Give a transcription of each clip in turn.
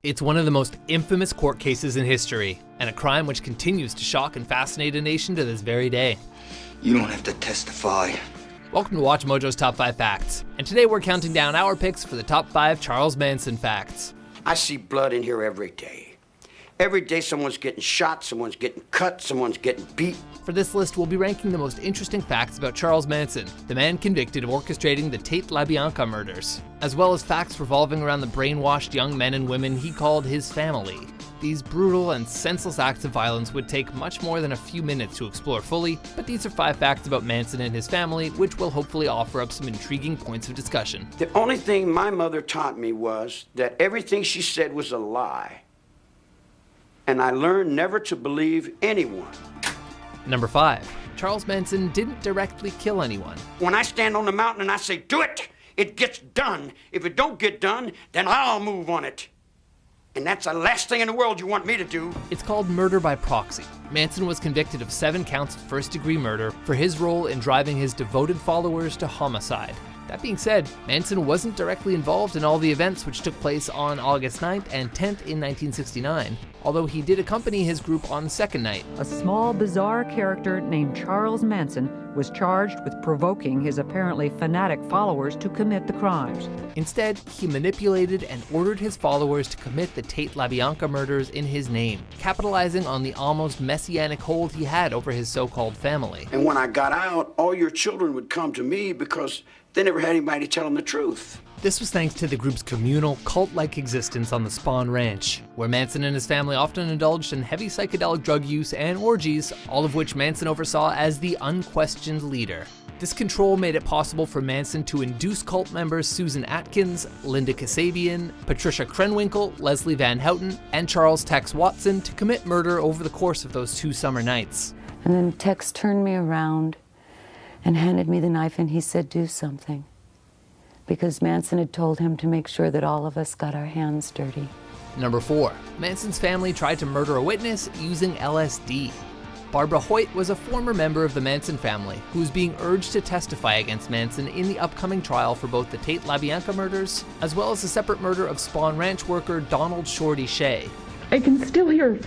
It's one of the most infamous court cases in history, and a crime which continues to shock and fascinate a nation to this very day. You don't have to testify. Welcome to WatchMojo's Top 5 Facts, and today we're counting down our picks for the top 5 Charles Manson facts. I see blood in here every day. Every day someone's getting shot, someone's getting cut, someone's getting beat. For this list, we'll be ranking the most interesting facts about Charles Manson, the man convicted of orchestrating the Tate-LaBianca murders, as well as facts revolving around the brainwashed young men and women he called his family. These brutal and senseless acts of violence would take much more than a few minutes to explore fully, but these are 5 facts about Manson and his family, which will hopefully offer up some intriguing points of discussion. The only thing my mother taught me was that everything she said was a lie. And I learned never to believe anyone. Number 5. Charles Manson didn't directly kill anyone. When I stand on the mountain and I say, do it, it gets done. If it don't get done, then I'll move on it. And that's the last thing in the world you want me to do. It's called murder by proxy. Manson was convicted of 7 counts of first-degree murder for his role in driving his devoted followers to homicide. That being said, Manson wasn't directly involved in all the events which took place on August 9th and 10th in 1969, although he did accompany his group on the second night. A small, bizarre character named Charles Manson was charged with provoking his apparently fanatic followers to commit the crimes. Instead, he manipulated and ordered his followers to commit the Tate-LaBianca murders in his name, capitalizing on the almost messianic hold he had over his so-called family. And when I got out, all your children would come to me because they never had anybody tell them the truth. This was thanks to the group's communal, cult-like existence on the Spahn Ranch, where Manson and his family often indulged in heavy psychedelic drug use and orgies, all of which Manson oversaw as the unquestioned leader. This control made it possible for Manson to induce cult members Susan Atkins, Linda Kasabian, Patricia Krenwinkel, Leslie Van Houten, and Charles Tex Watson to commit murder over the course of those 2 summer nights. And then Tex turned me around and handed me the knife, and he said, do something. Because Manson had told him to make sure that all of us got our hands dirty. Number 4. Manson's family tried to murder a witness using LSD. Barbara Hoyt was a former member of the Manson family who was being urged to testify against Manson in the upcoming trial for both the Tate-LaBianca murders, as well as the separate murder of Spahn Ranch worker Donald Shorty Shea. I can still hear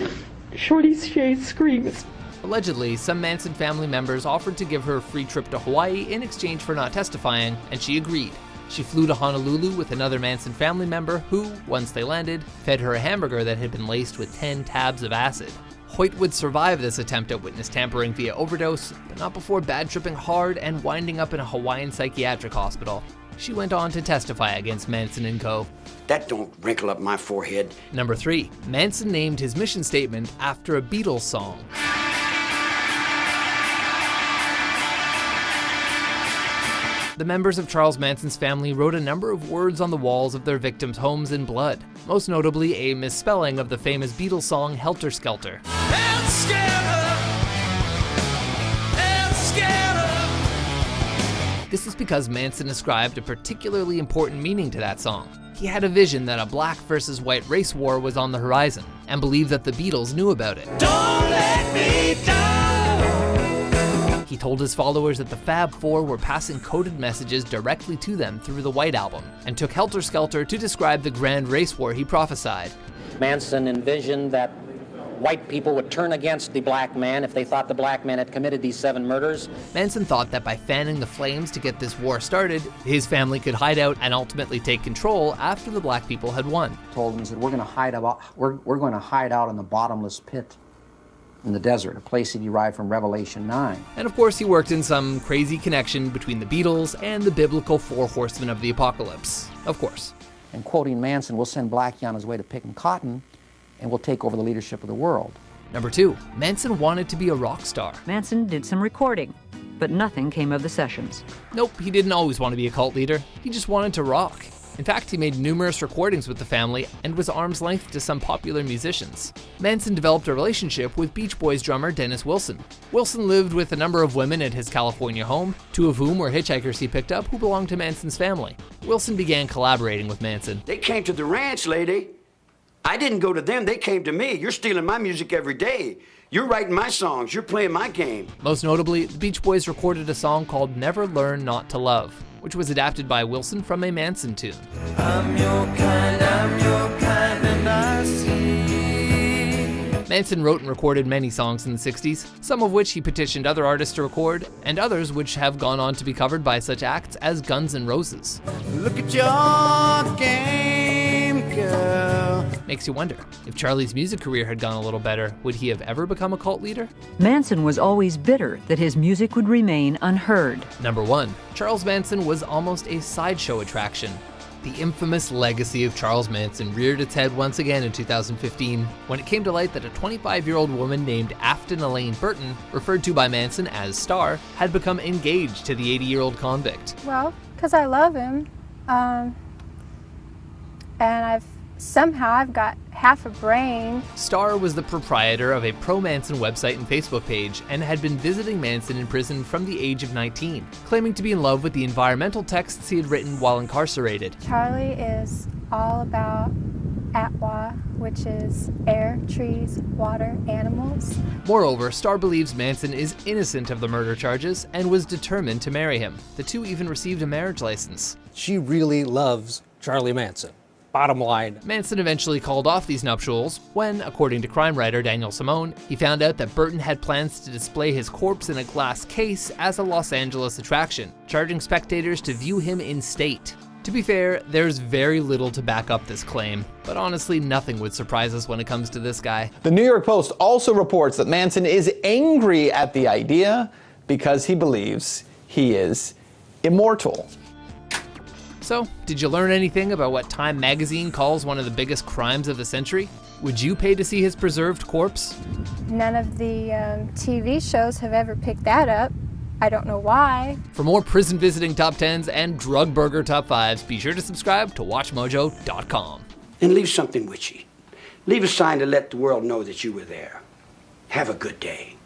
Shorty Shea's screams. Allegedly, some Manson family members offered to give her a free trip to Hawaii in exchange for not testifying, and she agreed. She flew to Honolulu with another Manson family member who, once they landed, fed her a hamburger that had been laced with 10 tabs of acid. Hoyt would survive this attempt at witness tampering via overdose, but not before bad tripping hard and winding up in a Hawaiian psychiatric hospital. She went on to testify against Manson & Co. That don't wrinkle up my forehead. Number 3. Manson named his mission statement after a Beatles song. The members of Charles Manson's family wrote a number of words on the walls of their victims' homes in blood, most notably a misspelling of the famous Beatles song Helter Skelter. This is because Manson ascribed a particularly important meaning to that song. He had a vision that a black versus white race war was on the horizon, and believed that the Beatles knew about it. Don't let me down. He told his followers that the Fab Four were passing coded messages directly to them through the White Album, and took Helter Skelter to describe the grand race war he prophesied. Manson envisioned that white people would turn against the black man if they thought the black man had committed these 7 murders. Manson thought that by fanning the flames to get this war started, his family could hide out and ultimately take control after the black people had won. Told him, he said, we're going to hide out in the bottomless pit in the desert, a place he derived from Revelation 9. And of course he worked in some crazy connection between the Beatles and the biblical 4 horsemen of the apocalypse. Of course. And quoting Manson, we'll send Blackie on his way to picking cotton, and we'll take over the leadership of the world. Number 2. Manson wanted to be a rock star. Manson did some recording, but nothing came of the sessions. Nope, he didn't always want to be a cult leader. He just wanted to rock. In fact, he made numerous recordings with the family and was arm's length to some popular musicians. Manson developed a relationship with Beach Boys drummer Dennis Wilson. Wilson lived with a number of women at his California home, 2 of whom were hitchhikers he picked up who belonged to Manson's family. Wilson began collaborating with Manson. They came to the ranch, lady. I didn't go to them, they came to me. You're stealing my music every day. You're writing my songs, you're playing my game. Most notably, the Beach Boys recorded a song called Never Learn Not to Love, which was adapted by Wilson from a Manson tune. I'm your kind, and and I see. Manson wrote and recorded many songs in the 60s, some of which he petitioned other artists to record, and others which have gone on to be covered by such acts as Guns N' Roses. Look at your game, girl. Makes you wonder, if Charlie's music career had gone a little better, would he have ever become a cult leader? Manson was always bitter that his music would remain unheard. Number 1. Charles Manson was almost a sideshow attraction. The infamous legacy of Charles Manson reared its head once again in 2015 when it came to light that a 25-year-old woman named Afton Elaine Burton, referred to by Manson as Star, had become engaged to the 80-year-old convict. Well, because I love him, and I've got half a brain. Star was the proprietor of a pro-Manson website and Facebook page and had been visiting Manson in prison from the age of 19, claiming to be in love with the environmental texts he had written while incarcerated. Charlie is all about ATWA, which is air, trees, water, animals. Moreover, Star believes Manson is innocent of the murder charges and was determined to marry him. The two even received a marriage license. She really loves Charlie Manson. Bottom line. Manson eventually called off these nuptials when, according to crime writer Daniel Simone, he found out that Burton had plans to display his corpse in a glass case as a Los Angeles attraction, charging spectators to view him in state. To be fair, there's very little to back up this claim, but honestly, nothing would surprise us when it comes to this guy. The New York Post also reports that Manson is angry at the idea because he believes he is immortal. So, did you learn anything about what Time magazine calls one of the biggest crimes of the century? Would you pay to see his preserved corpse? None of the TV shows have ever picked that up. I don't know why. For more prison visiting top 10s and drug burger top 5s, be sure to subscribe to WatchMojo.com. And leave something with you. Leave a sign to let the world know that you were there. Have a good day.